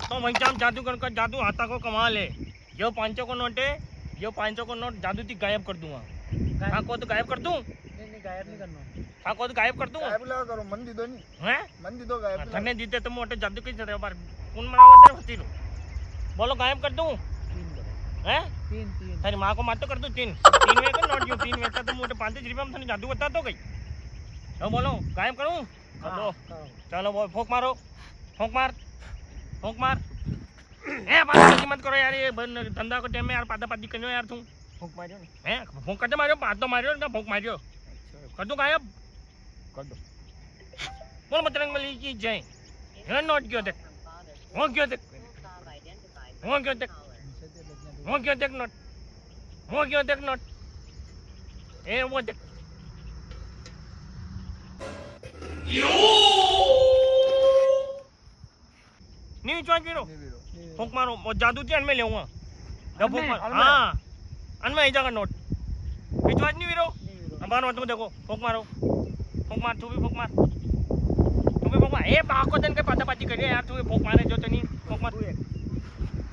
तो वहीं जादू कर जादू हाथा को कमा ले। यो 500 को नोट है, यो 500 को नोट जादू थी गायब कर दूंगा। हाँ को तो गायब कर दूं? नहीं गायब नहीं करना। हाँ को तो गायब कर दूं? गायब लगा करो मन दी दो नहीं हैं? मन दी दो गायब लगा। थने दीते तो मोटे जादू की तरह बार कौन मनावा तेरे होती लो। बोलो गायब कर दूं? 3 हैं? 3 तेरी माँ को मार तो कर दूं 3 में का नोट, यो 3 में था तो मोटे 5 रुपये में थने जादू बता तो गई। तो बोलो गायब करूं? कर दो। चलो बोल फूंक मारो, फूंक मार, फूंक मार। ए पादी मत करो यार, ये धंधा को टाइम में यार पादी करो यार तुम। फूंक मारियो ने। हैं फूंक करते मारियो, पाद तो मारियो ना फूंक मारियो। कर दो गायब, कर दो। बोल मतरंग वाली की जय। ये नोट क्यों देख, वो क्यों देख, वो क्यों देख, वो क्यों देख नोट, वो क्यों देख नोट, ए वो देख। नहीं चॉइस करो, फूंक मारो, वो जादू थी अनमें लेऊंगा। जब फूंक मार, हाँ अनमें ही जाएगा नोट। विश्वास नहीं वीरो, हमारा तुम देखो फूंक मारो, फूंक मार, तू भी फूंक मार, तू भी फूंक मार। ए बाको दिन के पाती करिए यार, तू भी फूंक मारे जो तो नहीं फूंक मार।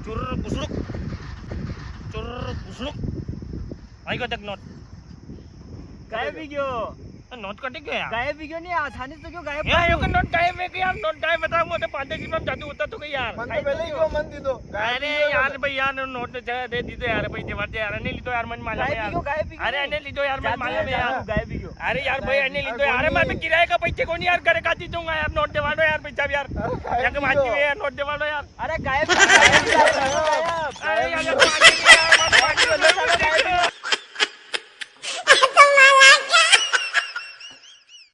चुर्र घुसरुक, चुर्र घुसरुक। आई को देख नोट गायब ही क्यों? नोट कटे गया यार। गायब भी क्यों नहीं आसानी से क्यों गायब? यार यो का नोट गायब है कि यार, नोट गायब बताओ मुझे 5 की में जादू होता तो कहीं यार। मन तो पहले ही क्यों मन दी दो। अरे यार भाई यार नोट दे दी तो यार भाई जवाब दे यार, नहीं ली तो यार मन माला में यार। अरे नहीं ली तो यार मन माला में यार। गायब भी क्यों? अरे यार भाई नहीं ली तो यार, मैं तो किराए का पैसे को नहीं यार करे काटी दूंगा यार। नोट दिवा दो यार पैसा यार, जग माची में यार नोट दिवा दो यार। अरे गायब, गायब, गायब। अरे यार